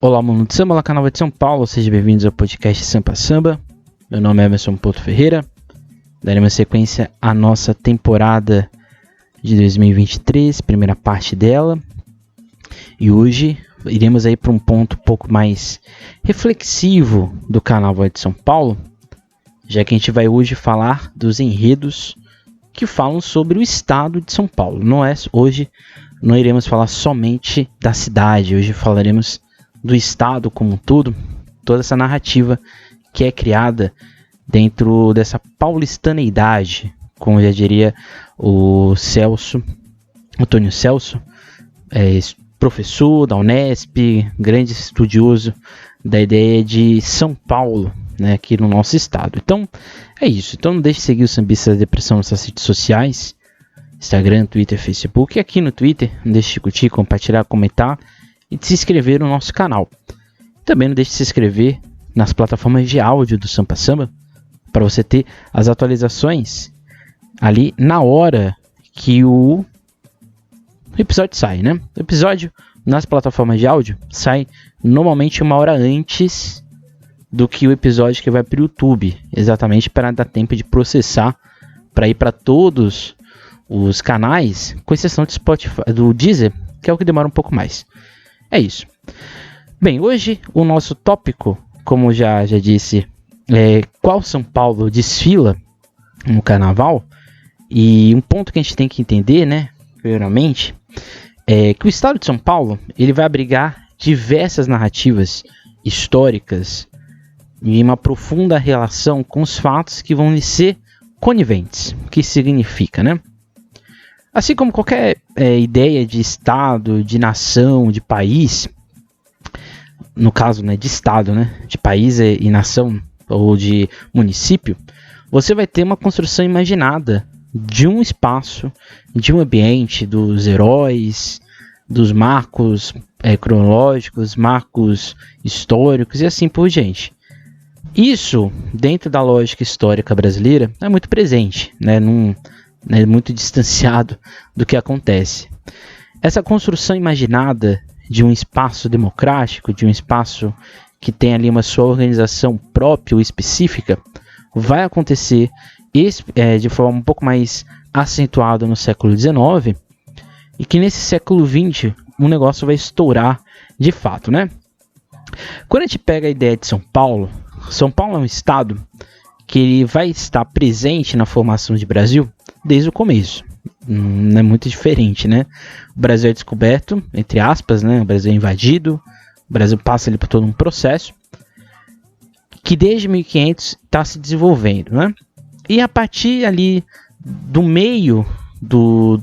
Olá, mundo de samba, olá, canal de São Paulo, sejam bem-vindos ao podcast Sampa Samba. Meu nome é Emerson Porto Ferreira, daremos sequência à nossa temporada de 2023, primeira parte dela. E hoje iremos aí para um ponto um pouco mais reflexivo do canal Voz de São Paulo, já que a gente vai hoje falar dos enredos que falam sobre o estado de São Paulo. Hoje não iremos falar somente da cidade, hoje falaremos do estado como um todo, toda essa narrativa que é criada dentro dessa paulistaneidade, como já diria o Antônio Celso, professor da Unesp, grande estudioso da ideia de São Paulo, né, aqui no nosso estado. Então, é isso. Então, não deixe de seguir o Sambista da Depressão nas suas redes sociais, Instagram, Twitter, Facebook. E aqui no Twitter, não deixe de curtir, compartilhar, comentar e de se inscrever no nosso canal. Também não deixe de se inscrever nas plataformas de áudio do Sampa Samba, para você ter as atualizações ali na hora que o episódio sai, né? O episódio nas plataformas de áudio sai normalmente 1 hora antes do que o episódio que vai para o YouTube, exatamente para dar tempo de processar, para ir para todos os canais, com exceção do Spotify, do Deezer, que é o que demora um pouco mais. É isso. Bem, hoje o nosso tópico, como já disse, é qual São Paulo desfila no carnaval. E um ponto que a gente tem que entender, né, primeiramente, é que o estado de São Paulo ele vai abrigar diversas narrativas históricas e uma profunda relação com os fatos que vão lhe ser coniventes. O que significa, né? Assim como qualquer ideia de estado, de nação, de país, no caso, né, de estado, né, de país e nação, ou de município, você vai ter uma construção imaginada de um espaço, de um ambiente, dos heróis, dos marcos cronológicos, marcos históricos e assim por diante. Isso, dentro da lógica histórica brasileira, é muito presente, né, é muito distanciado do que acontece. Essa construção imaginada de um espaço democrático, de um espaço que tem ali uma sua organização própria ou específica, vai acontecer de forma um pouco mais acentuada no século XIX, e que nesse século XX o negócio vai estourar de fato, né? Quando a gente pega a ideia de São Paulo é um estado que ele vai estar presente na formação de Brasil desde o começo. Não é muito diferente, né? O Brasil é descoberto, entre aspas, né? O Brasil é invadido, o Brasil passa ali por todo um processo que desde 1500 está se desenvolvendo, né? E a partir ali do meio do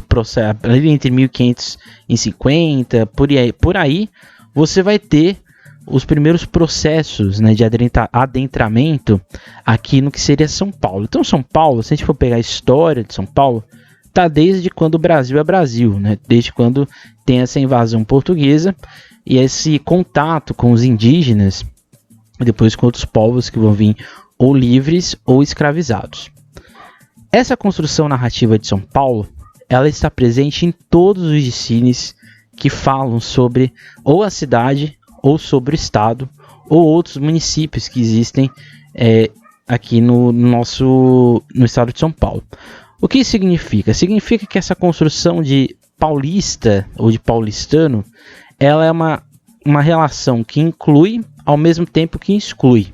processo, ali entre 1550, por aí, você vai ter os primeiros processos, né, de adentramento aqui no que seria São Paulo. Então, São Paulo, se a gente for pegar a história de São Paulo, está desde quando o Brasil é Brasil, né? Desde quando tem essa invasão portuguesa e esse contato com os indígenas, e depois com outros povos que vão vir ou livres ou escravizados. Essa construção narrativa de São Paulo, ela está presente em todos os discípulos que falam sobre ou a cidade, ou sobre o estado, ou outros municípios que existem aqui no estado de São Paulo. O que isso significa? Significa que essa construção de paulista ou de paulistano, ela é uma relação que inclui ao mesmo tempo que exclui.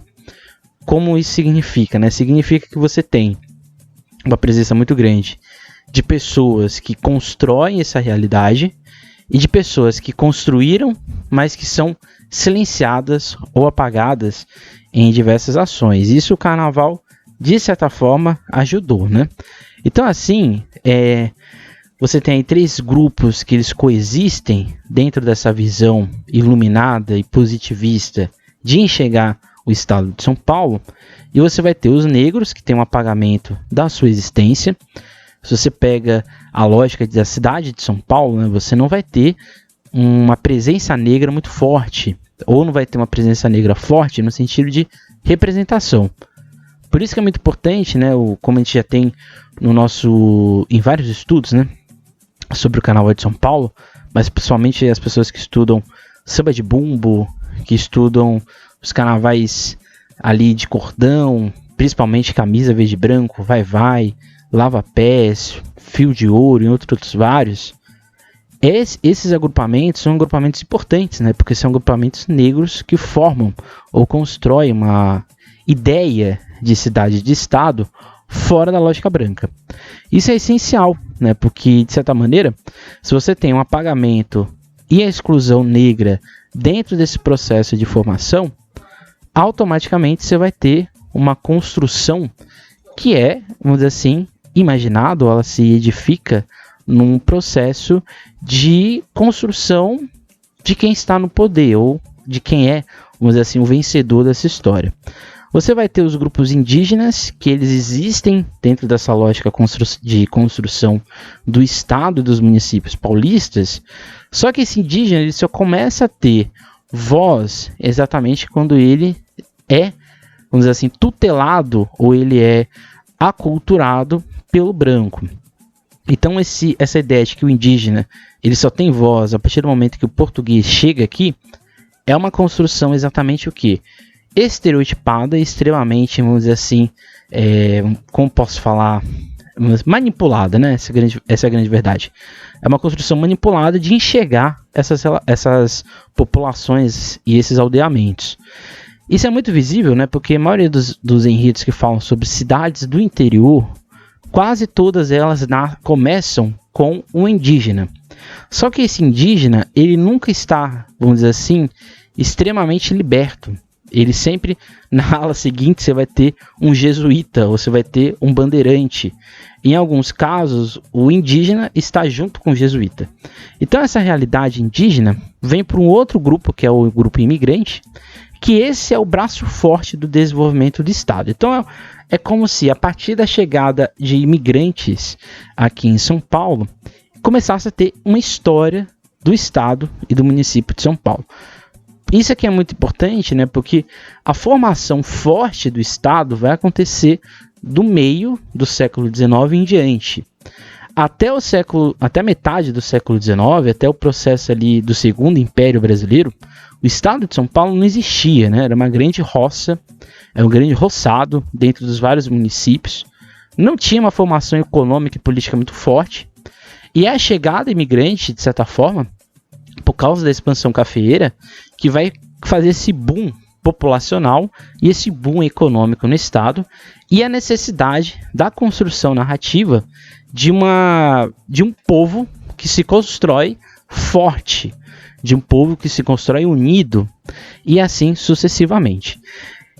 Como isso significa, né? Significa que você tem uma presença muito grande de pessoas que constroem essa realidade e de pessoas que construíram, mas que são silenciadas ou apagadas em diversas ações. Isso o carnaval, de certa forma, ajudou, né? Então, assim, você tem aí 3 grupos que eles coexistem dentro dessa visão iluminada e positivista de enxergar o estado de São Paulo, e você vai ter os negros, que tem um apagamento da sua existência. Se você pega a lógica da cidade de São Paulo, né, você não vai ter uma presença negra muito forte, ou não vai ter uma presença negra forte no sentido de representação. Por isso que é muito importante, né, como a gente já tem em vários estudos, né, sobre o carnaval de São Paulo, mas principalmente as pessoas que estudam samba de bumbo, que estudam os carnavais ali de cordão, principalmente camisa verde e branco, vai, lava-pés, fio de ouro e outros vários. Esses agrupamentos são agrupamentos importantes, né? Porque são agrupamentos negros que formam ou constroem uma ideia de cidade de estado fora da lógica branca. Isso é essencial, né? Porque, de certa maneira, se você tem um apagamento e a exclusão negra dentro desse processo de formação, automaticamente você vai ter uma construção que é, vamos dizer assim, imaginado, ela se edifica num processo de construção de quem está no poder, ou de quem é, vamos dizer assim, o vencedor dessa história. Você vai ter os grupos indígenas, que eles existem dentro dessa lógica de construção do Estado e dos municípios paulistas, só que esse indígena ele só começa a ter voz exatamente quando ele é, vamos dizer assim, tutelado ou ele é aculturado pelo branco. Então essa ideia de que o indígena ele só tem voz a partir do momento que o português chega aqui é uma construção exatamente o que? Estereotipada e extremamente, vamos dizer assim, como posso falar, manipulada, né? Essa é a grande verdade. É uma construção manipulada de enxergar essas populações e esses aldeamentos. Isso é muito visível, né? Porque a maioria dos enredos que falam sobre cidades do interior, quase todas elas começam com um indígena. Só que esse indígena, ele nunca está, vamos dizer assim, extremamente liberto. Ele sempre, na ala seguinte, você vai ter um jesuíta, ou você vai ter um bandeirante. Em alguns casos, o indígena está junto com o jesuíta. Então, essa realidade indígena vem para um outro grupo, que é o grupo imigrante, que esse é o braço forte do desenvolvimento do Estado. Então, é como se, a partir da chegada de imigrantes aqui em São Paulo, começasse a ter uma história do Estado e do município de São Paulo. Isso aqui é muito importante, né? Porque a formação forte do Estado vai acontecer do meio do século XIX em diante. Até a metade do século XIX, até o processo ali do Segundo Império Brasileiro, o Estado de São Paulo não existia, né? Era uma grande roça, era um grande roçado dentro dos vários municípios. Não tinha uma formação econômica e política muito forte. E é a chegada imigrante, de certa forma, por causa da expansão cafeeira, que vai fazer esse boom populacional e esse boom econômico no Estado, e a necessidade da construção narrativa de um povo que se constrói forte, de um povo que se constrói unido, e assim sucessivamente.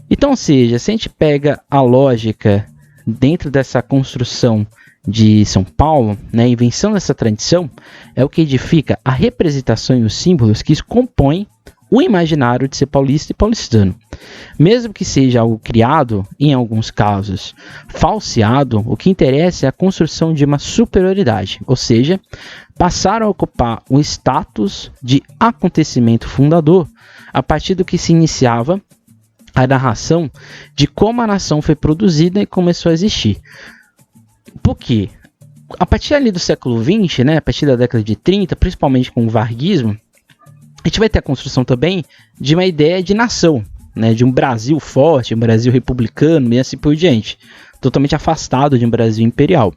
Então, ou seja, se a gente pega a lógica dentro dessa construção de São Paulo, né, a invenção dessa tradição é o que edifica a representação e os símbolos que compõem o imaginário de ser paulista e paulistano. Mesmo que seja algo criado, em alguns casos falseado, o que interessa é a construção de uma superioridade, ou seja, passaram a ocupar o status de acontecimento fundador a partir do que se iniciava a narração de como a nação foi produzida e começou a existir. Por quê? A partir ali do século XX, né, a partir da década de 30, principalmente com o varguismo, a gente vai ter a construção também de uma ideia de nação, né, de um Brasil forte, um Brasil republicano e assim por diante, totalmente afastado de um Brasil imperial.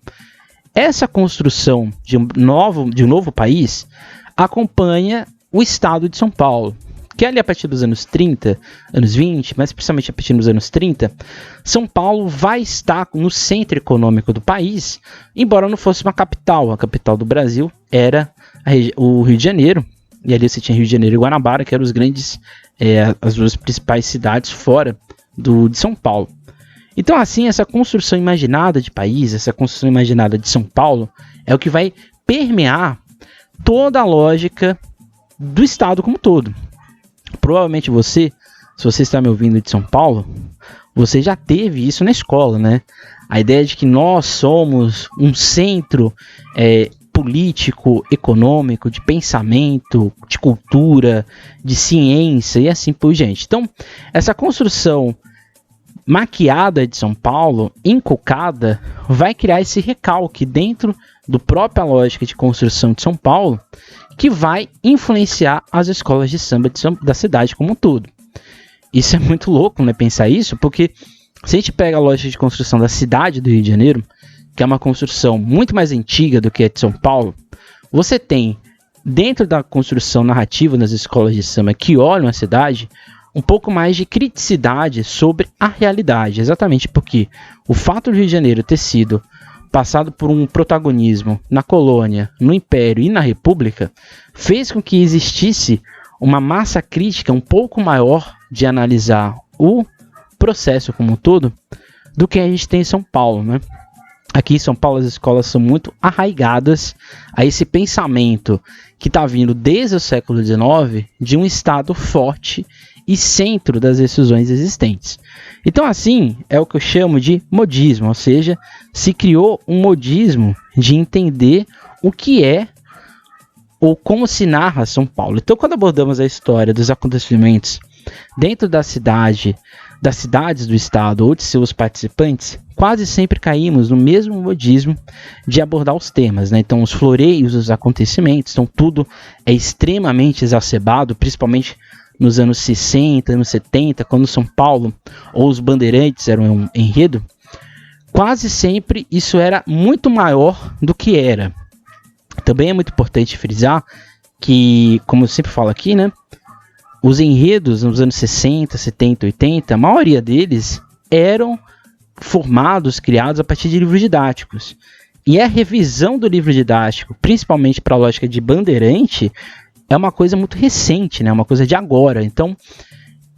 Essa construção de um novo país acompanha o Estado de São Paulo, que ali a partir dos anos 30, anos 20, mas principalmente a partir dos anos 30, São Paulo vai estar no centro econômico do país, embora não fosse uma capital. A capital do Brasil era o Rio de Janeiro, e ali você tinha Rio de Janeiro e Guanabara, que eram as duas principais cidades fora de São Paulo. Então, assim, essa construção imaginada de país, essa construção imaginada de São Paulo, é o que vai permear toda a lógica do Estado como um todo. Provavelmente se você está me ouvindo de São Paulo, você já teve isso na escola, né? A ideia de que nós somos um centro político, econômico, de pensamento, de cultura, de ciência e assim por diante. Então, essa construção maquiada de São Paulo, inculcada, vai criar esse recalque dentro da própria lógica de construção de São Paulo, que vai influenciar as escolas de samba da cidade como um todo. Isso é muito louco, né, pensar isso, porque se a gente pega a lógica de construção da cidade do Rio de Janeiro, que é uma construção muito mais antiga do que a de São Paulo, você tem, dentro da construção narrativa nas escolas de samba que olham a cidade, um pouco mais de criticidade sobre a realidade, exatamente porque o fato do Rio de Janeiro ter sido passado por um protagonismo na colônia, no Império e na República, fez com que existisse uma massa crítica um pouco maior de analisar o processo como um todo do que a gente tem em São Paulo, né? Aqui em São Paulo as escolas são muito arraigadas a esse pensamento que está vindo desde o século XIX de um Estado forte e centro das decisões existentes. Então, assim, é o que eu chamo de modismo, ou seja, se criou um modismo de entender o que é ou como se narra São Paulo. Então, quando abordamos a história dos acontecimentos dentro da cidade, das cidades do estado ou de seus participantes, quase sempre caímos no mesmo modismo de abordar os temas, né? Então, os floreios dos acontecimentos, então tudo é extremamente exacerbado, principalmente nos anos 60, anos 70, quando São Paulo ou os bandeirantes eram um enredo, quase sempre isso era muito maior do que era. Também é muito importante frisar que, como eu sempre falo aqui, né, os enredos nos anos 60, 70, 80, a maioria deles eram formados, criados a partir de livros didáticos. E a revisão do livro didático, principalmente para a lógica de bandeirante, é uma coisa muito recente, né? Uma coisa de agora. Então,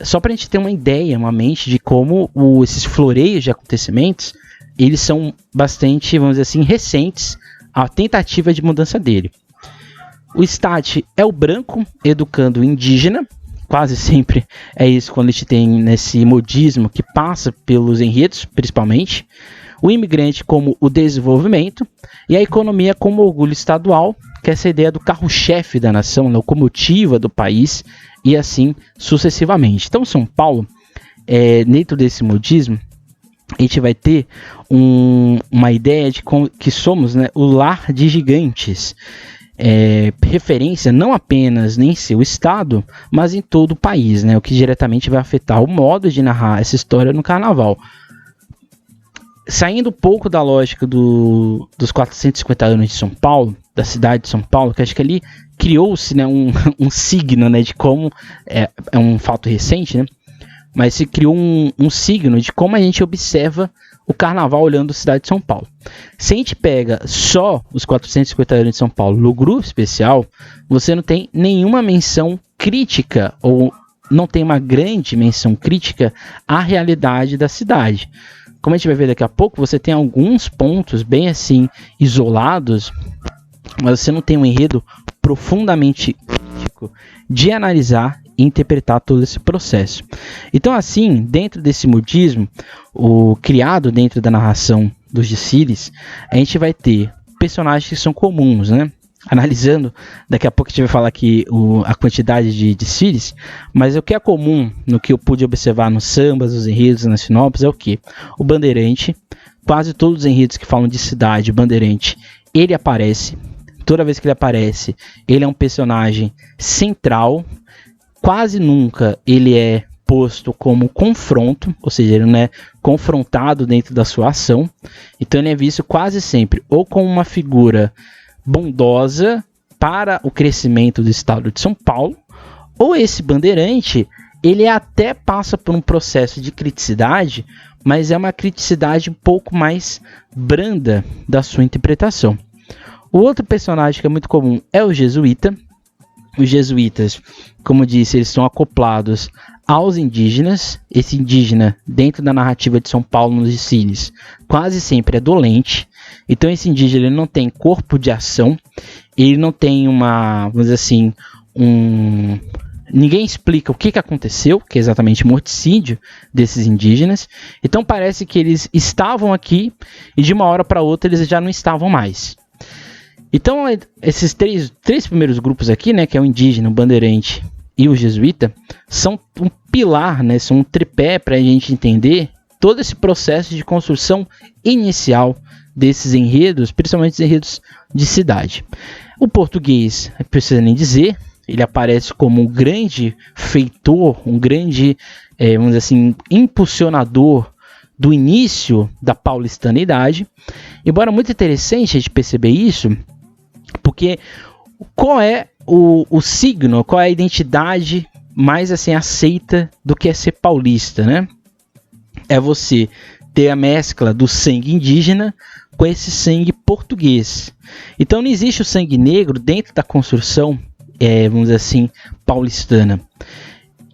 só para a gente ter uma ideia, uma mente de como esses floreios de acontecimentos, eles são bastante, vamos dizer assim, recentes, a tentativa de mudança dele. O Stat é o branco educando o indígena, quase sempre é isso quando a gente tem nesse modismo que passa pelos enredos, principalmente. O imigrante como o desenvolvimento e a economia como orgulho estadual, que é essa ideia do carro-chefe da nação, locomotiva do país e assim sucessivamente. Então, São Paulo, dentro desse modismo, a gente vai ter uma ideia de que somos, né, o lar de gigantes. Referência não apenas em seu estado, mas em todo o país, né, o que diretamente vai afetar o modo de narrar essa história no carnaval. Saindo um pouco da lógica dos 450 anos de São Paulo, da cidade de São Paulo, que acho que ali criou-se, né, um signo, né, de como é um fato recente, né, mas se criou um signo de como a gente observa o carnaval olhando a cidade de São Paulo. Se a gente pega só os 450 anos de São Paulo no grupo especial, você não tem nenhuma menção crítica ou não tem uma grande menção crítica à realidade da cidade. Como a gente vai ver daqui a pouco, você tem alguns pontos bem assim isolados, mas você não tem um enredo profundamente crítico de analisar e interpretar todo esse processo. Então, assim, dentro desse modismo, criado dentro da narração dos desfiles, a gente vai ter personagens que são comuns, né? Analisando, daqui a pouco a gente vai falar aqui a quantidade de desfiles, mas o que é comum no que eu pude observar nos sambas, nos enredos, nas sinopses, é o que? O bandeirante, quase todos os enredos que falam de cidade, o bandeirante, ele aparece. Toda vez que ele aparece, ele é um personagem central. Quase nunca ele é posto como confronto, ou seja, ele não é confrontado dentro da sua ação. Então ele é visto quase sempre ou como uma figura bondosa para o crescimento do estado de São Paulo, ou esse bandeirante, ele até passa por um processo de criticidade, mas é uma criticidade um pouco mais branda da sua interpretação. O outro personagem que é muito comum é o jesuíta. Os jesuítas, como disse, eles são acoplados aos indígenas. Esse indígena, dentro da narrativa de São Paulo nos desfiles, quase sempre é dolente. Então esse indígena ele não tem corpo de ação, ele não tem vamos dizer assim, ninguém explica o que aconteceu, que é exatamente o morticídio desses indígenas. Então parece que eles estavam aqui e de uma hora para outra eles já não estavam mais. Então esses três primeiros grupos aqui, né, que é o indígena, o bandeirante e o jesuíta, são um pilar, né, são um tripé para a gente entender todo esse processo de construção inicial desses enredos, principalmente os enredos de cidade. O português, não precisa nem dizer, ele aparece como um grande feitor, um grande, vamos dizer assim, impulsionador do início da paulistanidade. Embora muito interessante a gente perceber isso, porque qual é o signo, qual é a identidade mais assim aceita do que é ser paulista, né? É você ter a mescla do sangue indígena com esse sangue português. Então não existe o sangue negro dentro da construção, vamos dizer assim, paulistana.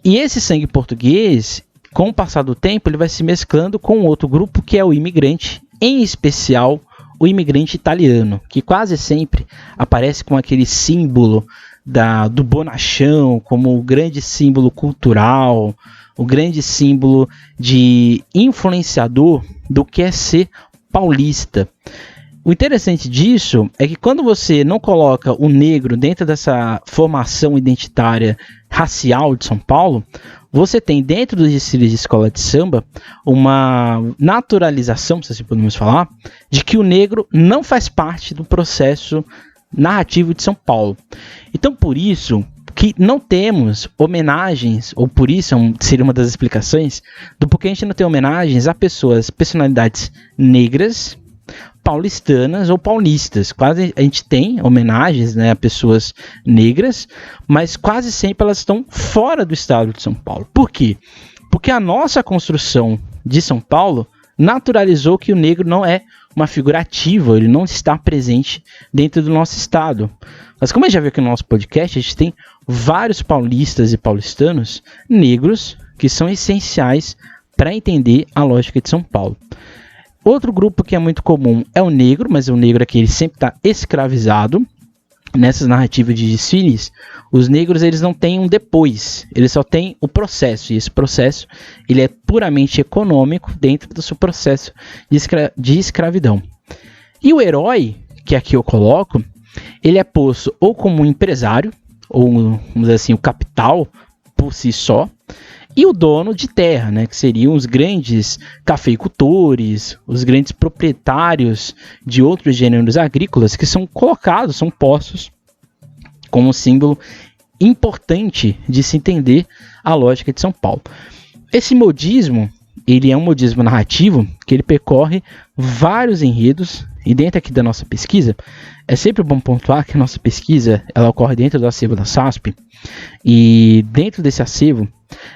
E esse sangue português, com o passar do tempo, ele vai se mesclando com outro grupo que é o imigrante, em especial o imigrante italiano, que quase sempre aparece com aquele símbolo do bonachão, como o grande símbolo cultural, o grande símbolo de influenciador do que é ser paulista. O interessante disso é que quando você não coloca o negro dentro dessa formação identitária racial de São Paulo, você tem dentro dos desfiles de escola de samba uma naturalização, se assim podemos falar, de que o negro não faz parte do processo narrativo de São Paulo. Então, por isso que não temos homenagens, ou por isso seria uma das explicações do porquê a gente não tem homenagens a personalidades negras, paulistanas ou paulistas. Quase a gente tem homenagens, né, a pessoas negras, mas quase sempre elas estão fora do estado de São Paulo. Por quê? Porque a nossa construção de São Paulo naturalizou que o negro não é uma figura ativa, ele não está presente dentro do nosso estado. Mas como a gente já viu aqui no nosso podcast, a gente tem vários paulistas e paulistanos negros que são essenciais para entender a lógica de São Paulo. Outro grupo que é muito comum é o negro, mas o negro aqui ele sempre está escravizado. Nessas narrativas de desfiles, os negros eles não têm um depois, eles só têm o processo, e esse processo ele é puramente econômico dentro do seu processo de escravidão. E o herói, que aqui eu coloco, ele é posto ou como um empresário, ou vamos dizer assim, o capital por si só, e o dono de terra, né, que seriam os grandes cafeicultores, os grandes proprietários de outros gêneros agrícolas que são colocados, são postos como um símbolo importante de se entender a lógica de São Paulo. Esse modismo, ele é um modismo narrativo que ele percorre vários enredos, e dentro aqui da nossa pesquisa, é sempre bom pontuar que a nossa pesquisa ela ocorre dentro do acervo da SASP, e dentro desse acervo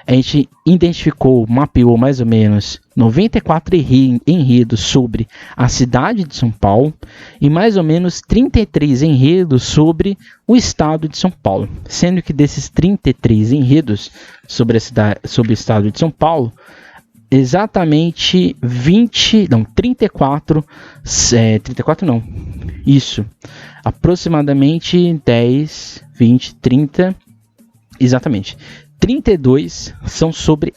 a gente identificou, mapeou mais ou menos 94 enredos sobre a cidade de São Paulo e mais ou menos 33 enredos sobre o estado de São Paulo, sendo que desses 33 enredos sobre o estado de São Paulo, exatamente 34 não, isso, aproximadamente 10, 20, 30, exatamente, 32 são sobre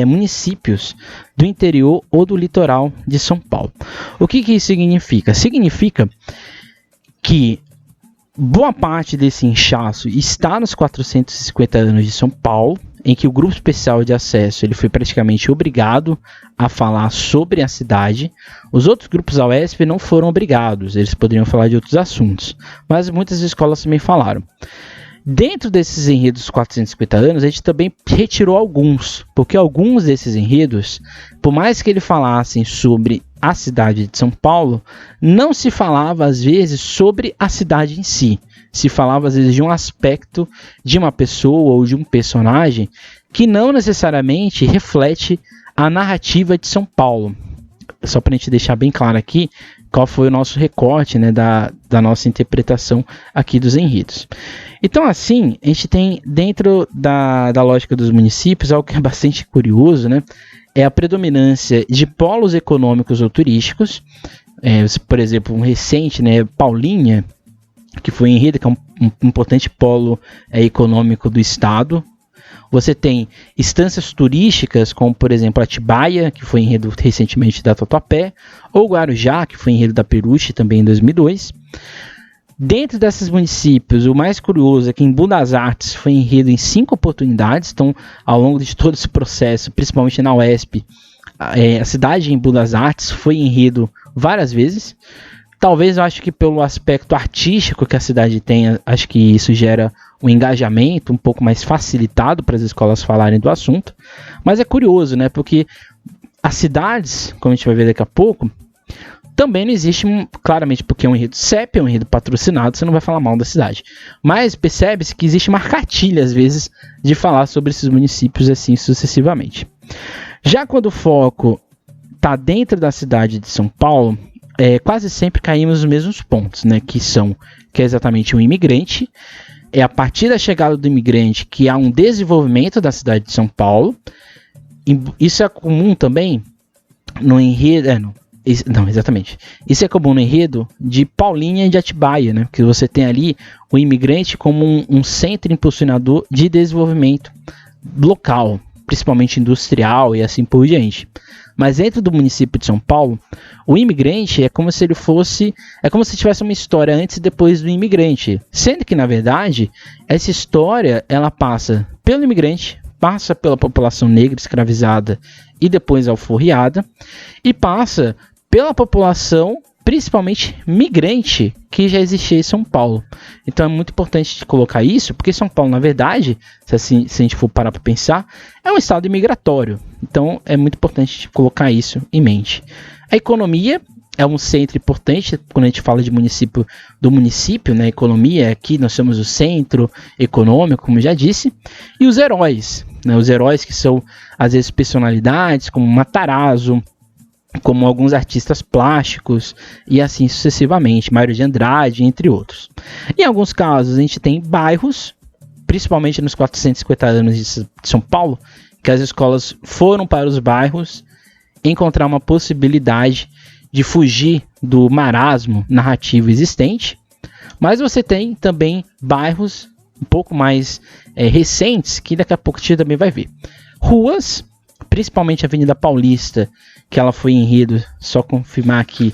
municípios do interior ou do litoral de São Paulo. O que isso significa? Significa que boa parte desse inchaço está nos 450 anos de São Paulo, em que o grupo especial de acesso ele foi praticamente obrigado a falar sobre a cidade. Os outros grupos da UESP não foram obrigados, eles poderiam falar de outros assuntos, mas muitas escolas também falaram. Dentro desses enredos dos 450 anos, a gente também retirou alguns, porque alguns desses enredos, por mais que eles falassem sobre a cidade de São Paulo, não se falava às vezes sobre a cidade em si. Se falava às vezes de um aspecto de uma pessoa ou de um personagem que não necessariamente reflete a narrativa de São Paulo. Só para a gente deixar bem claro aqui qual foi o nosso recorte, né, da nossa interpretação aqui dos enredos. Então, assim, a gente tem dentro da lógica dos municípios algo que é bastante curioso, né? É a predominância de polos econômicos ou turísticos. Por exemplo, um recente, né, Paulinha, que foi em enredo, que é um importante polo econômico do estado. Você tem instâncias turísticas, como por exemplo Atibaia, que foi enredo recentemente da Tatuapé, ou Guarujá, que foi enredo da Peruche também em 2002. Dentro desses municípios, o mais curioso é que Embu das Artes foi enredo em 5 oportunidades. Então, ao longo de todo esse processo, principalmente na UESP, A cidade em Buenos Aires foi enredo várias vezes. Talvez eu acho que pelo aspecto artístico que a cidade tem, acho que isso gera um engajamento um pouco mais facilitado para as escolas falarem do assunto. Mas é curioso, né? Porque as cidades, como a gente vai ver daqui a pouco, também não existe, claramente, porque é um enredo CEP, é um enredo patrocinado, você não vai falar mal da cidade. Mas percebe-se que existe uma cartilha, às vezes, de falar sobre esses municípios assim sucessivamente. Já quando o foco está dentro da cidade de São Paulo, quase sempre caímos nos mesmos pontos, né? Que é exatamente o imigrante. É a partir da chegada do imigrante que há um desenvolvimento da cidade de São Paulo. Isso é comum também no enredo... Não, exatamente. Isso é comum no enredo de Paulinha e de Atibaia, né? Porque você tem ali o imigrante como um centro impulsionador de desenvolvimento local, principalmente industrial e assim por diante. Mas dentro do município de São Paulo, o imigrante é como se ele fosse... É como se tivesse uma história antes e depois do imigrante. Sendo que, na verdade, essa história ela passa pelo imigrante, passa pela população negra escravizada e depois alforriada, e passa pela população, principalmente migrante, que já existia em São Paulo. Então é muito importante colocar isso, porque São Paulo, na verdade, se a gente for parar para pensar, é um estado imigratório. Então é muito importante colocar isso em mente. A economia é um centro importante quando a gente fala de do município, né? Economia, aqui nós somos o centro econômico, como eu já disse. E os heróis, né? Os heróis que são, às vezes, personalidades, como Matarazzo, como alguns artistas plásticos e assim sucessivamente, Mário de Andrade, entre outros. Em alguns casos, a gente tem bairros, principalmente nos 450 anos de São Paulo, que as escolas foram para os bairros encontrar uma possibilidade de fugir do marasmo narrativo existente. Mas você tem também bairros um pouco mais recentes, que daqui a pouco a gente também vai ver. Ruas, principalmente a Avenida Paulista, que ela foi enredo, só confirmar aqui,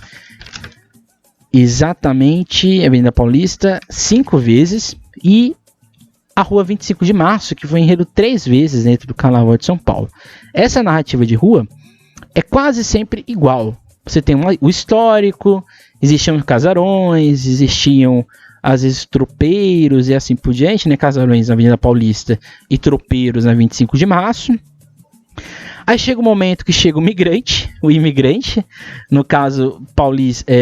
exatamente, Avenida Paulista 5 vezes, e a Rua 25 de Março, que foi enredo 3 vezes dentro do Carnaval de São Paulo. Essa narrativa de rua é quase sempre igual. Você tem o histórico, existiam casarões, existiam às vezes tropeiros e assim por diante, né? Casarões na Avenida Paulista e tropeiros na 25 de Março. Aí chega o momento que chega o imigrante, no caso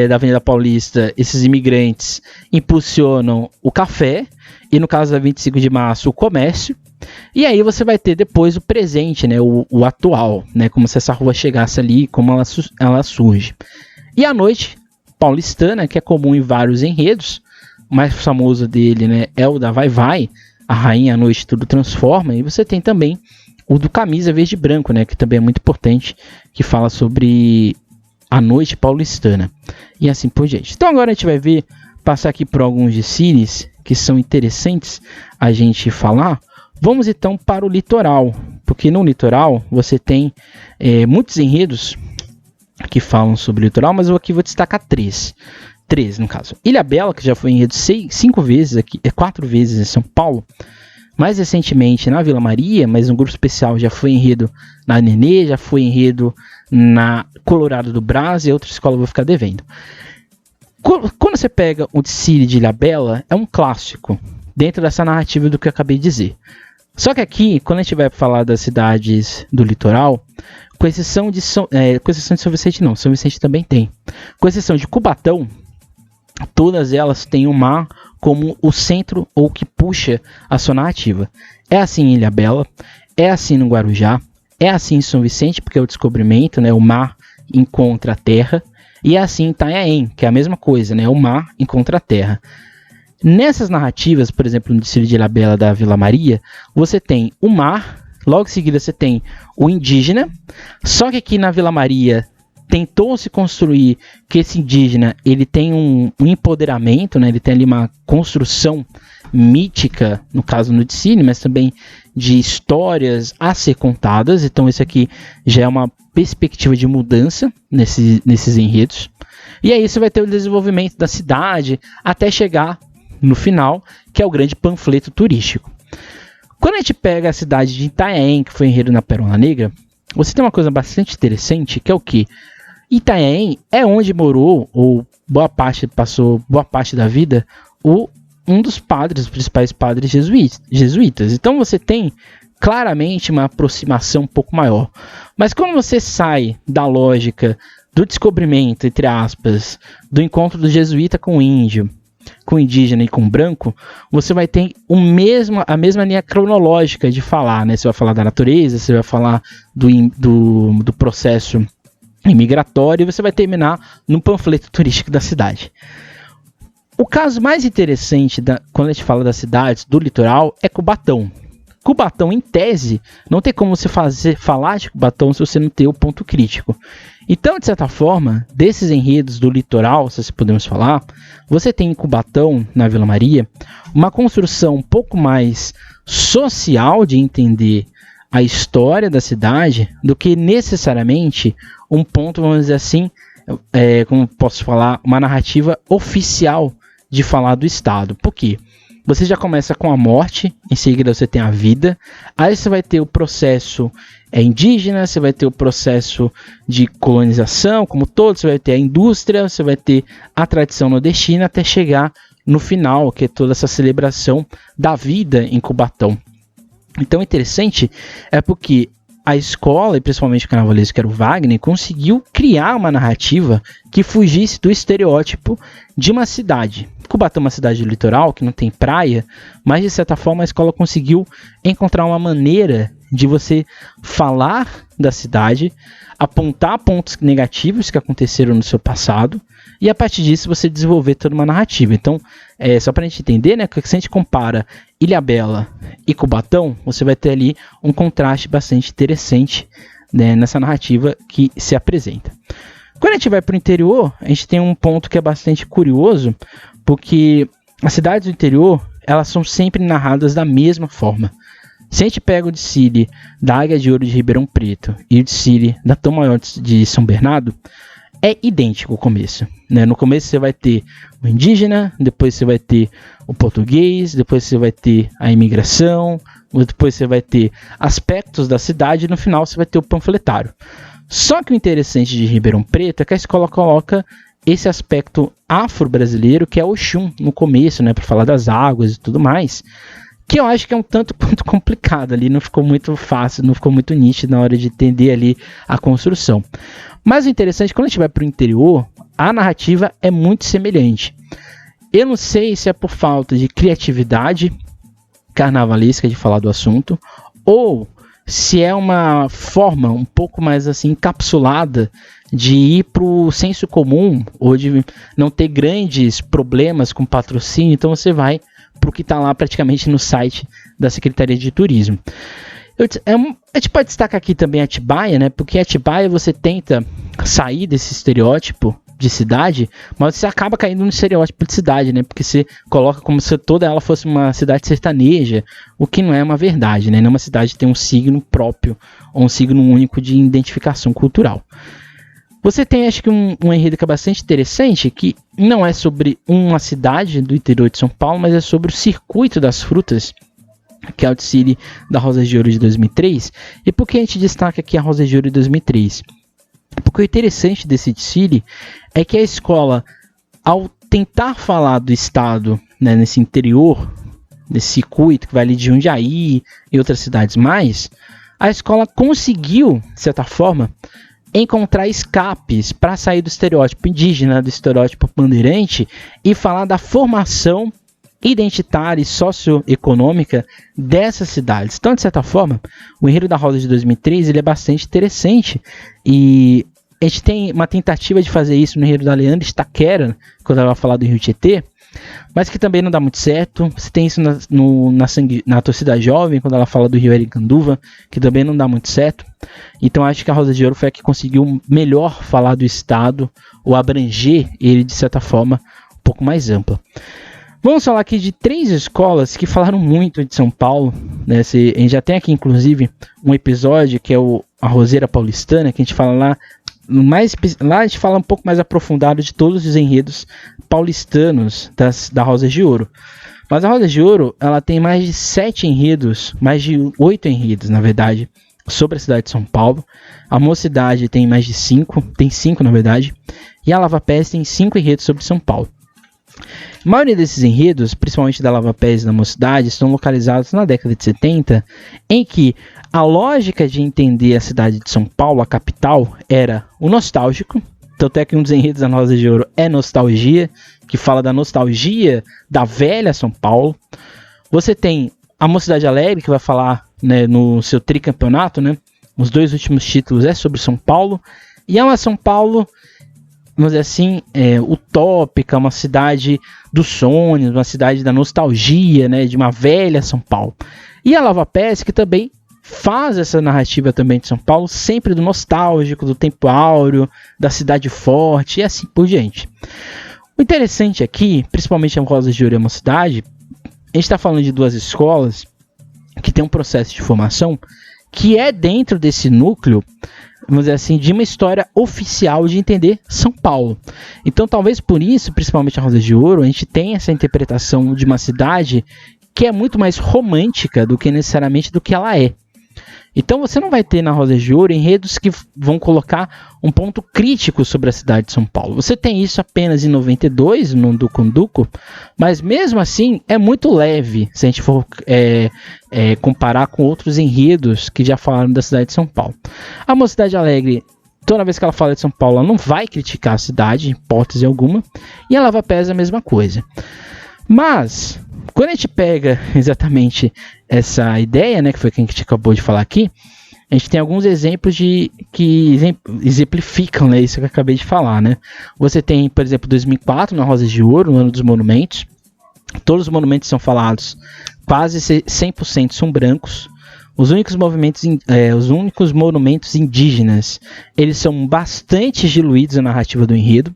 da Avenida Paulista, esses imigrantes impulsionam o café, e no caso da 25 de Março, o comércio. E aí você vai ter depois o presente, né, o atual, né, como se essa rua chegasse ali, como ela surge. E a noite paulistana, que é comum em vários enredos, o mais famoso dele, né, é o da Vai Vai, a rainha à noite tudo transforma, e você tem também o do Camisa Verde e Branco, né, que também é muito importante, que fala sobre a noite paulistana, e assim por diante. Então agora a gente vai passar aqui por alguns desfiles que são interessantes a gente falar. Vamos então para o litoral, porque no litoral você tem muitos enredos que falam sobre o litoral, mas eu aqui vou destacar três no caso. Ilhabela, que já foi enredo 5 vezes aqui, 4 vezes em São Paulo, mais recentemente na Vila Maria, mas um grupo especial já foi enredo na Nenê, já foi enredo na Colorado do Brás, e outra escola eu vou ficar devendo. Quando você pega o desfile de Ilhabela, é um clássico dentro dessa narrativa do que eu acabei de dizer. Só que aqui, quando a gente vai falar das cidades do litoral, com exceção de São Vicente não, São Vicente também tem. Com exceção de Cubatão, todas elas têm o mar como o centro ou que puxa a sua narrativa. É assim em Ilhabela, é assim no Guarujá, é assim em São Vicente, porque é o descobrimento, né, o mar encontra a terra, e é assim em Itanhaém, que é a mesma coisa, né, o mar encontra a terra. Nessas narrativas, por exemplo, no desfile de Ilhabela da Vila Maria, você tem o mar, logo em seguida você tem o indígena, só que aqui na Vila Maria tentou se construir que esse indígena ele tem um empoderamento, né? Ele tem ali uma construção mítica, no caso no desfile, mas também de histórias a ser contadas. Então isso aqui já é uma perspectiva de mudança nesses enredos. E aí você vai ter o desenvolvimento da cidade até chegar no final, que é o grande panfleto turístico. Quando a gente pega a cidade de Itanhaém, que foi enredo na Pérola Negra, você tem uma coisa bastante interessante, que é o quê? Itanhaém é onde morou, ou passou boa parte da vida, um dos padres, os principais padres jesuítas. Então você tem claramente uma aproximação um pouco maior. Mas quando você sai da lógica do descobrimento, entre aspas, do encontro do jesuíta com o índio, com o indígena e com o branco, você vai ter a mesma linha cronológica de falar, né? Você vai falar da natureza, você vai falar do processo imigratório, e você vai terminar no panfleto turístico da cidade. O caso mais interessante quando a gente fala das cidades do litoral é Cubatão. Cubatão, em tese, não tem como você falar de Cubatão se você não ter o ponto crítico. Então, de certa forma, desses enredos do litoral, se podemos falar, você tem em Cubatão, na Vila Maria, uma construção um pouco mais social de entender a história da cidade do que necessariamente um ponto, vamos dizer assim, como posso falar, uma narrativa oficial de falar do Estado. Por quê? Você já começa com a morte, em seguida você tem a vida, aí você vai ter o processo indígena, você vai ter o processo de colonização, como todo, você vai ter a indústria, você vai ter a tradição nordestina, até chegar no final, que é toda essa celebração da vida em Cubatão. Então, interessante é porque a escola, e principalmente o carnavalesco, que era o Wagner, conseguiu criar uma narrativa que fugisse do estereótipo de uma cidade. Cubatão é uma cidade do litoral, que não tem praia, mas de certa forma a escola conseguiu encontrar uma maneira de você falar da cidade, apontar pontos negativos que aconteceram no seu passado, e a partir disso você desenvolver toda uma narrativa. Então, só para a gente entender, né, que se a gente compara Ilhabela e Cubatão, você vai ter ali um contraste bastante interessante, né, nessa narrativa que se apresenta. Quando a gente vai para o interior, a gente tem um ponto que é bastante curioso, porque as cidades do interior, elas são sempre narradas da mesma forma. Se a gente pega o desfile da Águia de Ouro de Ribeirão Preto e o desfile da Tom Maior de São Bernardo, é idêntico o começo, né? No começo você vai ter o indígena, depois você vai ter o português, depois você vai ter a imigração, depois você vai ter aspectos da cidade, e no final você vai ter o panfletário. Só que o interessante de Ribeirão Preto é que a escola coloca esse aspecto afro-brasileiro, que é o Oxum, no começo, né, para falar das águas e tudo mais, que eu acho que é um tanto quanto complicado ali, não ficou muito fácil, não ficou muito nítido na hora de entender ali a construção. Mas o interessante, quando a gente vai para o interior, a narrativa é muito semelhante. Eu não sei se é por falta de criatividade carnavalesca de falar do assunto, ou se é uma forma um pouco mais assim encapsulada de ir para o senso comum, ou de não ter grandes problemas com patrocínio, então você vai para o que está lá praticamente no site da Secretaria de Turismo. A gente pode destacar aqui também Atibaia, né? Porque Atibaia você tenta sair desse estereótipo de cidade, mas você acaba caindo no estereótipo de cidade, né? Porque você coloca como se toda ela fosse uma cidade sertaneja, o que não é uma verdade, né? Nenhuma cidade tem um signo próprio ou um signo único de identificação cultural. Você tem, acho que, um enredo que é bastante interessante, que não é sobre uma cidade do interior de São Paulo, mas é sobre o Circuito das Frutas, que é o desfile da Rosa de Ouro de 2003. E por que a gente destaca aqui a Rosa de Ouro de 2003? Porque o interessante desse desfile é que a escola, ao tentar falar do estado, né, nesse interior, nesse circuito que vai ali de Jundiaí e outras cidades mais, a escola conseguiu, de certa forma, encontrar escapes para sair do estereótipo indígena, do estereótipo bandeirante, e falar da formação identitária e socioeconômica dessas cidades. Então, de certa forma, o enredo da Rosa de 2003 ele é bastante interessante, e a gente tem uma tentativa de fazer isso no enredo da Leandra Itaquera, quando ela vai falar do Rio Tietê, mas que também não dá muito certo. Você tem isso na Torcida Jovem, quando ela fala do Rio Ericanduva, que também não dá muito certo. Então acho que a Rosa de Ouro foi a que conseguiu melhor falar do estado, ou abranger ele de certa forma um pouco mais ampla. Vamos falar aqui de 3 escolas que falaram muito de São Paulo, né? A gente já tem aqui inclusive um episódio que é a Roseira Paulistana, que a gente fala lá a gente fala um pouco mais aprofundado de todos os enredos paulistanos da Rosa de Ouro. Mas a Rosa de Ouro, ela tem mais de 7 enredos, mais de 8 enredos, na verdade, sobre a cidade de São Paulo. A Mocidade tem mais de 5, tem 5 na verdade, e a Lava Pés tem 5 enredos sobre São Paulo. A maioria desses enredos, principalmente da Lava Pés e da Mocidade, estão localizados na década de 70, em que a lógica de entender a cidade de São Paulo, a capital, era o nostálgico. Tanto é que um dos enredos da Rosa de Ouro é Nostalgia, que fala da nostalgia da velha São Paulo. Você tem a Mocidade Alegre, que vai falar, né, no seu tricampeonato, né, os 2 últimos títulos é sobre São Paulo. E é uma São Paulo, vamos dizer assim, utópica, uma cidade dos sonhos, uma cidade da nostalgia, né, de uma velha São Paulo. E a Lava Pés, que também faz essa narrativa também de São Paulo, sempre do nostálgico, do tempo áureo, da cidade forte e assim por diante. O interessante aqui, principalmente a Rosa de Ouro e a Mocidade, a gente está falando de 2 escolas que tem um processo de formação que é dentro desse núcleo, vamos dizer assim, de uma história oficial de entender São Paulo. Então, talvez por isso, principalmente a Rosa de Ouro, a gente tem essa interpretação de uma cidade que é muito mais romântica do que necessariamente do que ela é. Então você não vai ter na Rosa de Ouro enredos que vão colocar um ponto crítico sobre a cidade de São Paulo. Você tem isso apenas em 92, no Duco Duco, mas mesmo assim é muito leve se a gente for comparar com outros enredos que já falaram da cidade de São Paulo. A Mocidade Alegre, toda vez que ela fala de São Paulo, ela não vai criticar a cidade, em hipótese alguma, e a Lava Pés é a mesma coisa. Mas quando a gente pega exatamente essa ideia, né, que foi o que a gente acabou de falar aqui, a gente tem alguns exemplos que exemplificam, né, isso que eu acabei de falar, né? Você tem, por exemplo, 2004, na Rosa de Ouro, no Ano dos Monumentos. Todos os monumentos são falados, quase 100% são brancos. Os únicos monumentos indígenas, eles são bastante diluídos na narrativa do enredo.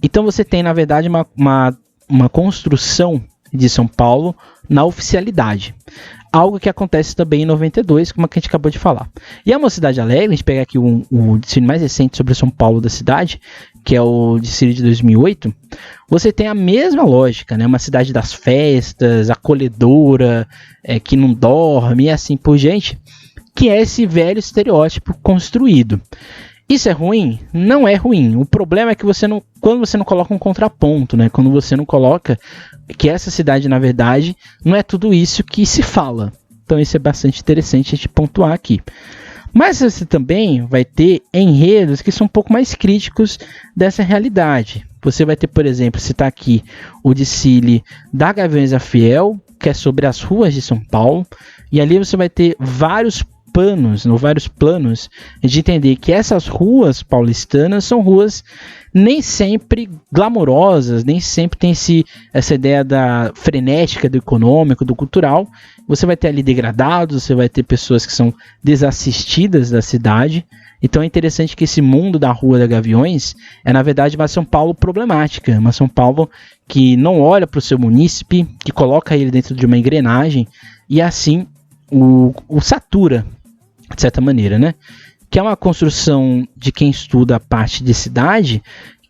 Então você tem, na verdade, uma construção de São Paulo na oficialidade. Algo que acontece também em 92, como a que a gente acabou de falar. E a Mocidade Alegre, a gente pega aqui o desfile mais recente sobre São Paulo da cidade, que é o desfile de 2008, você tem a mesma lógica, né? Uma cidade das festas, acolhedora, que não dorme e assim por diante, que é esse velho estereótipo construído. Isso é ruim? Não é ruim. O problema é que quando você não coloca um contraponto, né? Quando você não coloca que essa cidade, na verdade, não é tudo isso que se fala. Então isso é bastante interessante a gente pontuar aqui. Mas você também vai ter enredos que são um pouco mais críticos dessa realidade. Você vai ter, por exemplo, citar aqui o desfile da Gaviões da Fiel, que é sobre as ruas de São Paulo. E ali você vai ter vários planos de entender que essas ruas paulistanas são ruas nem sempre glamourosas, nem sempre tem essa ideia da frenética do econômico, do cultural. Você vai ter ali degradados, você vai ter pessoas que são desassistidas da cidade. Então é interessante que esse mundo da Rua da Gaviões é, na verdade, uma São Paulo problemática, uma São Paulo que não olha para o seu munícipe, que coloca ele dentro de uma engrenagem e assim o satura, de certa maneira, né? Que é uma construção de quem estuda a parte de cidade,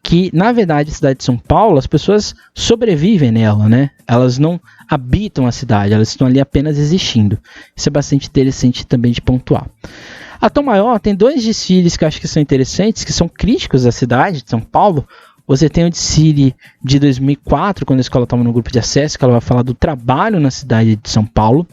que, na verdade, a cidade de São Paulo, as pessoas sobrevivem nela, né? Elas não habitam a cidade, elas estão ali apenas existindo. Isso é bastante interessante também de pontuar. A Tom Maior tem 2 desfiles que eu acho que são interessantes, que são críticos da cidade de São Paulo. Você tem o desfile de 2004, quando a escola estava no grupo de acesso, que ela vai falar do trabalho na cidade de São Paulo.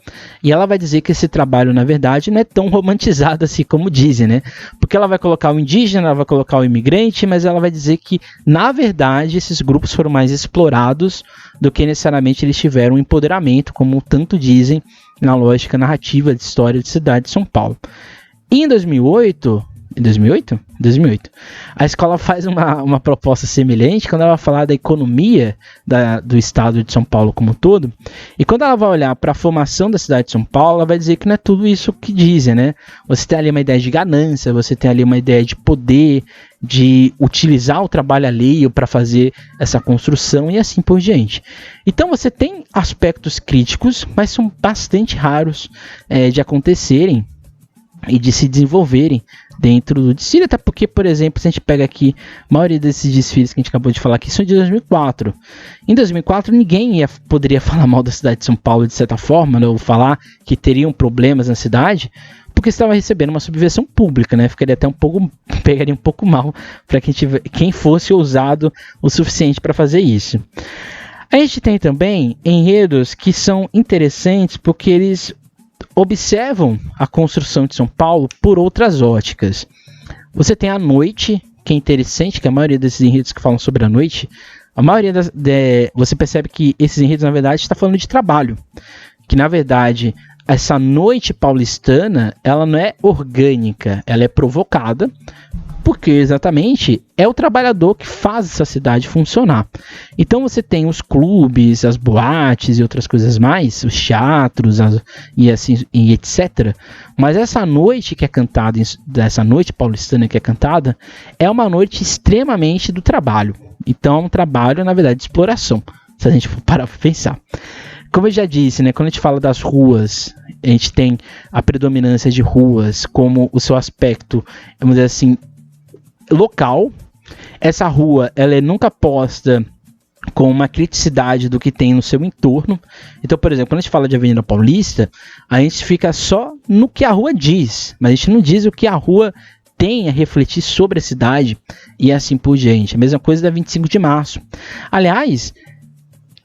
E ela vai dizer que esse trabalho, na verdade, não é tão romantizado assim como dizem, né? Porque ela vai colocar o indígena, ela vai colocar o imigrante, mas ela vai dizer que, na verdade, esses grupos foram mais explorados do que necessariamente eles tiveram um empoderamento, como tanto dizem na lógica narrativa de história de cidade de São Paulo. E em 2008... 2008? 2008. A escola faz uma proposta semelhante quando ela vai falar da economia do estado de São Paulo como um todo. E quando ela vai olhar para a formação da cidade de São Paulo, ela vai dizer que não é tudo isso que dizem, né? Você tem ali uma ideia de ganância, você tem ali uma ideia de poder, de utilizar o trabalho alheio para fazer essa construção e assim por diante. Então você tem aspectos críticos, mas são bastante raros de acontecerem. e de se desenvolverem dentro do desfile, até porque, por exemplo, se a gente pega aqui, a maioria desses desfiles que a gente acabou de falar aqui são de 2004. Em 2004, ninguém poderia falar mal da cidade de São Paulo de certa forma, né, ou falar que teriam problemas na cidade, porque estava recebendo uma subversão pública, né? Pegaria um pouco mal para quem fosse ousado o suficiente para fazer isso. A gente tem também enredos que são interessantes porque eles observam a construção de São Paulo por outras óticas. Você tem a noite, que é interessante, que a maioria desses enredos que falam sobre a noite, você percebe que esses enredos, na verdade, está falando de trabalho. Que, na verdade, essa noite paulistana, ela não é orgânica, ela é provocada, porque exatamente é o trabalhador que faz essa cidade funcionar. Então você tem os clubes, as boates e outras coisas mais, os teatros e etc. Mas essa noite que é cantada, essa noite paulistana que é cantada, é uma noite extremamente do trabalho. Então é um trabalho, na verdade, de exploração, se a gente for parar para pensar. Como eu já disse, né, quando a gente fala das ruas, a gente tem a predominância de ruas como o seu aspecto, vamos dizer assim, local. Essa rua, ela é nunca posta com uma criticidade do que tem no seu entorno. Então, por exemplo, quando a gente fala de Avenida Paulista, a gente fica só no que a rua diz, mas a gente não diz o que a rua tem a refletir sobre a cidade e assim por diante. A mesma coisa da 25 de março. Aliás,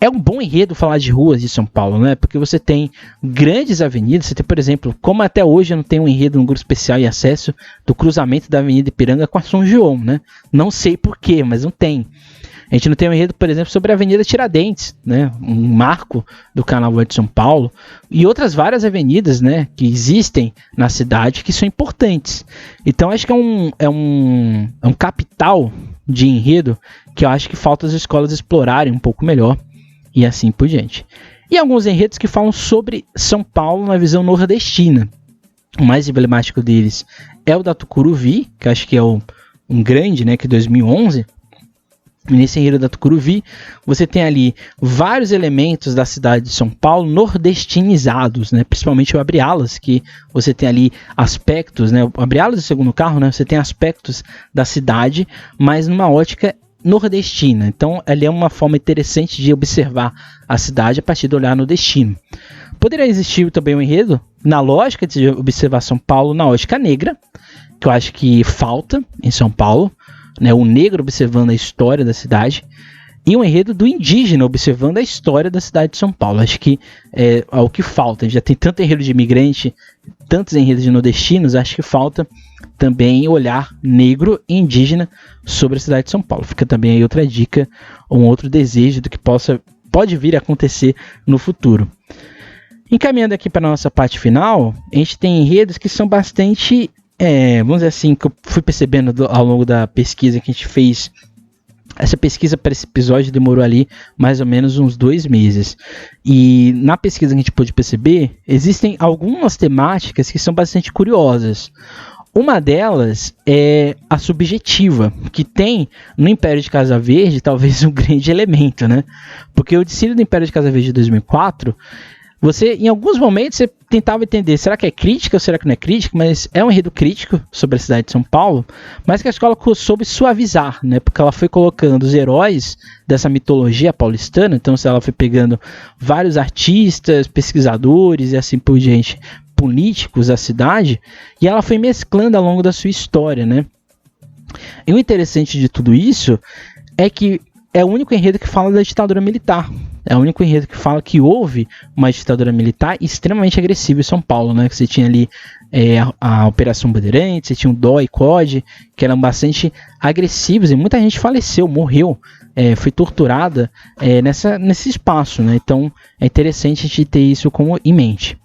é um bom enredo falar de ruas de São Paulo, né? Porque você tem grandes avenidas, você tem, por exemplo, como até hoje eu não tenho um enredo no grupo especial e acesso do cruzamento da Avenida Ipiranga com a São João, né? Não sei porquê, mas não tem. A gente não tem um enredo, por exemplo, sobre a Avenida Tiradentes, né? Um marco do Carnaval de São Paulo e outras várias avenidas, né? Que existem na cidade que são importantes. Então acho que é um capital de enredo que eu acho que falta as escolas explorarem um pouco melhor. E assim por diante. E alguns enredos que falam sobre São Paulo na visão nordestina. O mais emblemático deles é o da Tucuruvi, que eu acho que é um grande, né, que é 2011. E nesse enredo da Tucuruvi, você tem ali vários elementos da cidade de São Paulo nordestinizados, né, principalmente o Abre-Alas, que você tem ali aspectos, né, o Abre-Alas do segundo carro, né, você tem aspectos da cidade, mas numa ótica nordestina. Então, ela é uma forma interessante de observar a cidade a partir do olhar nordestino. Poderia existir também um enredo na lógica de observar São Paulo na ótica negra, que eu acho que falta em São Paulo, né? O negro observando a história da cidade, e um enredo do indígena observando a história da cidade de São Paulo. Acho que é o que falta. A gente já tem tanto enredo de imigrante, tantos enredos de nordestinos, acho que falta também olhar negro e indígena sobre a cidade de São Paulo. Fica também aí outra dica, um outro desejo do que pode vir a acontecer no futuro. Encaminhando aqui para a nossa parte final, a gente tem enredos que são bastante, vamos dizer assim, que eu fui percebendo ao longo da pesquisa que a gente fez. Essa pesquisa para esse episódio demorou ali mais ou menos uns 2 meses. E na pesquisa que a gente pôde perceber, existem algumas temáticas que são bastante curiosas. Uma delas é a subjetiva, que tem no Império de Casa Verde talvez um grande elemento, né? Porque o desfile do Império de Casa Verde de 2004, você, em alguns momentos, você tentava entender, será que é crítica ou será que não é crítica? Mas é um enredo crítico sobre a cidade de São Paulo, mas que a escola soube suavizar, né? Porque ela foi colocando os heróis dessa mitologia paulistana, então ela foi pegando vários artistas, pesquisadores e assim por diante, políticos da cidade, e ela foi mesclando ao longo da sua história, né? E o interessante de tudo isso é que é o único enredo que fala da ditadura militar. É o único enredo que fala que houve uma ditadura militar extremamente agressiva em São Paulo, né? Que você tinha ali a Operação Bandeirantes, você tinha o DOI e COD, que eram bastante agressivos, e muita gente faleceu, morreu, foi torturada nesse espaço, né? Então é interessante a gente ter isso em mente.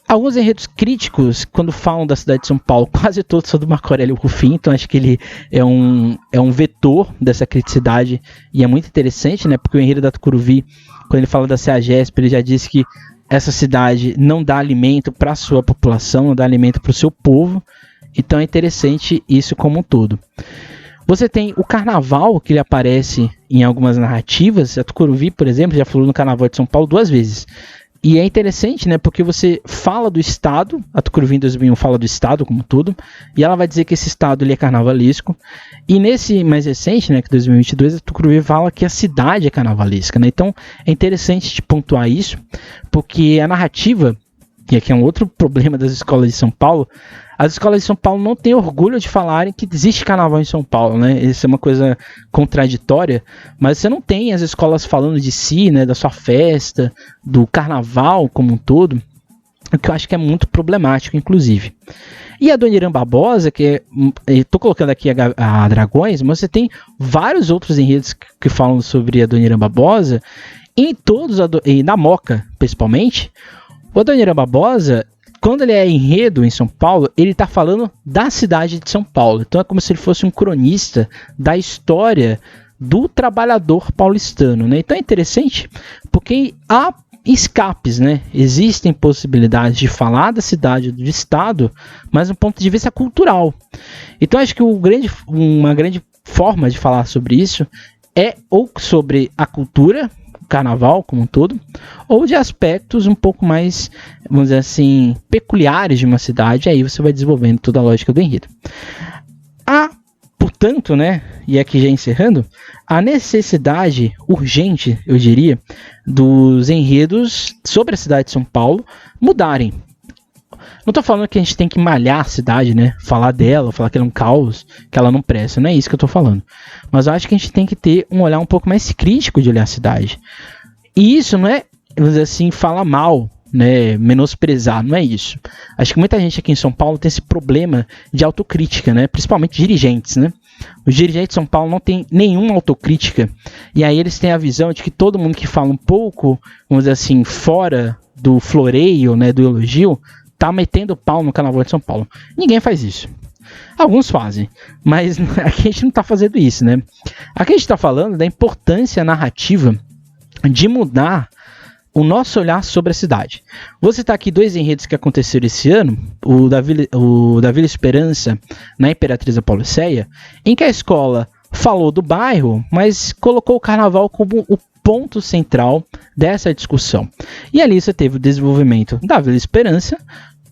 Alguns enredos críticos, quando falam da cidade de São Paulo, quase todos são do Marco Aurélio Rufim, então acho que ele é um vetor dessa criticidade, e é muito interessante, né? Porque o enredo da Tucuruvi, quando ele fala da CEAGESP, ele já disse que essa cidade não dá alimento para a sua população, não dá alimento para o seu povo, então é interessante isso como um todo. Você tem o carnaval, que ele aparece em algumas narrativas. A Tucuruvi, por exemplo, já falou no Carnaval de São Paulo 2 vezes. E é interessante, né, porque você fala do Estado, a Tucuruvi em 2001 fala do Estado como tudo, e ela vai dizer que esse Estado ele é carnavalesco, e nesse mais recente, né, que 2022, a Tucuruvi fala que a cidade é carnavalesca, né, então é interessante te pontuar isso, porque a narrativa, e aqui é um outro problema das escolas de São Paulo, as escolas de São Paulo não têm orgulho de falarem que existe carnaval em São Paulo, né? Isso é uma coisa contraditória, mas você não tem as escolas falando de si, né? Da sua festa, do carnaval como um todo, o que eu acho que é muito problemático, inclusive. E a Dona Irã Barbosa, que estou colocando aqui a Dragões, mas você tem vários outros enredos que falam sobre a Dona Irã Barbosa, em todos, e na Moca, principalmente. O Dona Irã Barbosa, quando ele é enredo em São Paulo, ele está falando da cidade de São Paulo. Então é como se ele fosse um cronista da história do trabalhador paulistano, né? Então é interessante porque há escapes, né? Existem possibilidades de falar da cidade, do estado, mas do ponto de vista cultural. Então acho que uma grande forma de falar sobre isso é ou sobre a cultura, carnaval como um todo, ou de aspectos um pouco mais, vamos dizer assim, peculiares de uma cidade, aí você vai desenvolvendo toda a lógica do enredo. Portanto, né, e aqui já encerrando, a necessidade urgente, eu diria, dos enredos sobre a cidade de São Paulo mudarem. Não estou falando que a gente tem que malhar a cidade, né? Falar dela, falar que ela é um caos, que ela não presta. Não é isso que eu estou falando. Mas eu acho que a gente tem que ter um olhar um pouco mais crítico de olhar a cidade. E isso não é, vamos dizer assim, falar mal, né? Menosprezar, não é isso. Acho que muita gente aqui em São Paulo tem esse problema de autocrítica, né? Principalmente dirigentes, né? Os dirigentes de São Paulo não têm nenhuma autocrítica. E aí eles têm a visão de que todo mundo que fala um pouco, vamos dizer assim, fora do floreio, né? Do elogio, tá metendo pau no carnaval de São Paulo. Ninguém faz isso. Alguns fazem, mas aqui a gente não tá fazendo isso, né? Aqui a gente tá falando da importância narrativa de mudar o nosso olhar sobre a cidade. Vou citar aqui dois enredos que aconteceram esse ano, o da Vila Esperança na Imperatriz Apolocéia, em que a escola falou do bairro, mas colocou o carnaval como o ponto central dessa discussão. E ali você teve o desenvolvimento da Vila Esperança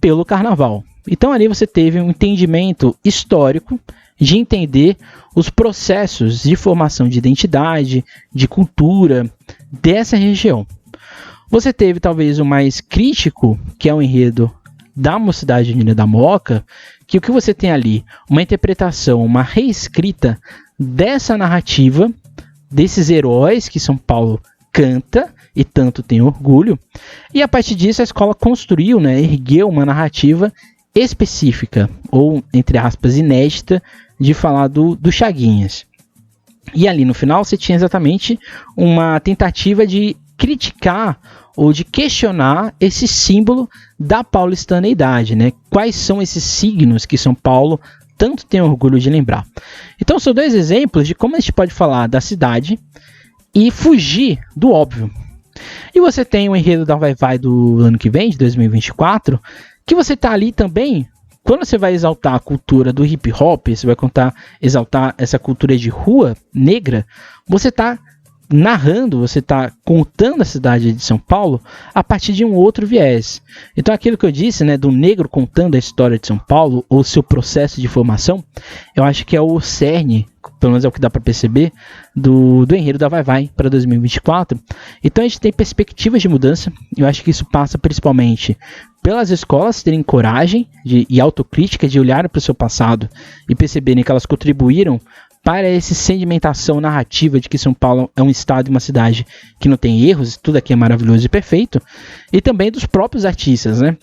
pelo carnaval. Então ali você teve um entendimento histórico de entender os processos de formação de identidade, de cultura dessa região. Você teve talvez o mais crítico, que é o enredo da Mocidade Unida da Moca, que o que você tem ali? Uma interpretação, uma reescrita dessa narrativa, desses heróis que São Paulo canta e tanto tem orgulho, e a partir disso a escola construiu, né, ergueu uma narrativa específica, ou entre aspas, inédita, de falar do Chaguinhas. E ali no final você tinha exatamente uma tentativa de criticar ou de questionar esse símbolo da paulistaneidade, né? Quais são esses signos que São Paulo tanto tem orgulho de lembrar. Então são dois exemplos de como a gente pode falar da cidade e fugir do óbvio. E você tem o enredo da Vai Vai do ano que vem, de 2024, que você está ali também, quando você vai exaltar a cultura do hip hop, você vai exaltar essa cultura de rua negra, você está narrando, você está contando a cidade de São Paulo a partir de um outro viés. Então aquilo que eu disse, né, do negro contando a história de São Paulo, ou seu processo de formação, eu acho que é o cerne, pelo menos é o que dá para perceber, do enredo da Vai Vai para 2024. Então a gente tem perspectivas de mudança, eu acho que isso passa principalmente pelas escolas terem coragem e autocrítica de olhar para o seu passado e perceberem que elas contribuíram para essa sedimentação narrativa de que São Paulo é um estado e uma cidade que não tem erros, tudo aqui é maravilhoso e perfeito, e também dos próprios artistas, né?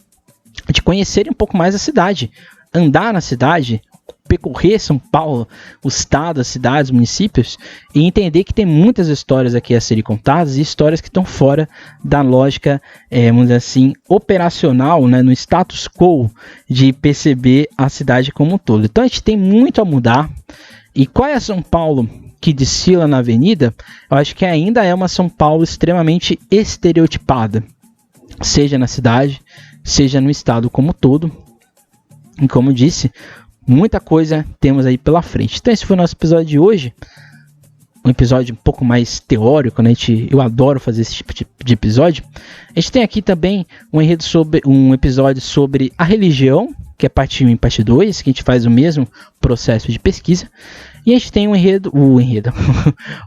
De conhecerem um pouco mais a cidade, andar na cidade, percorrer São Paulo, o estado, as cidades, os municípios, e entender que tem muitas histórias aqui a serem contadas e histórias que estão fora da lógica, vamos dizer assim, operacional, né, no status quo de perceber a cidade como um todo. Então a gente tem muito a mudar. E qual é a São Paulo que desfila na avenida? Eu acho que ainda é uma São Paulo extremamente estereotipada, seja na cidade, seja no estado como um todo. E como eu disse, muita coisa temos aí pela frente. Então esse foi o nosso episódio de hoje. um episódio um pouco mais teórico, né? Eu adoro fazer esse tipo de episódio. A gente tem aqui também um episódio sobre a religião, que é parte 1 e parte 2, que a gente faz o mesmo processo de pesquisa. E a gente tem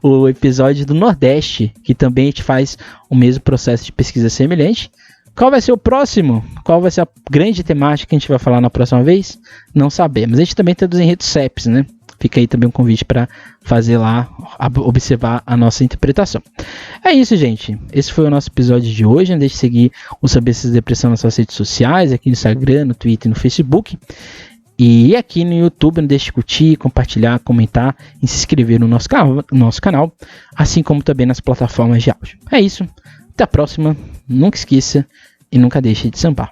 o episódio do Nordeste, que também a gente faz o mesmo processo de pesquisa semelhante. Qual vai ser o próximo? Qual vai ser a grande temática que a gente vai falar na próxima vez? Não sabemos. A gente também tem dos enredos CEPs, né? Fica aí também um convite para fazer lá, observar a nossa interpretação. É isso, gente. Esse foi o nosso episódio de hoje. Não deixe de seguir o Saber Se Depressão nas suas redes sociais, aqui no Instagram, no Twitter e no Facebook. E aqui no YouTube, não deixe de curtir, compartilhar, comentar e se inscrever no nosso canal, assim como também nas plataformas de áudio. É isso. Até a próxima. Nunca esqueça e nunca deixe de sambar.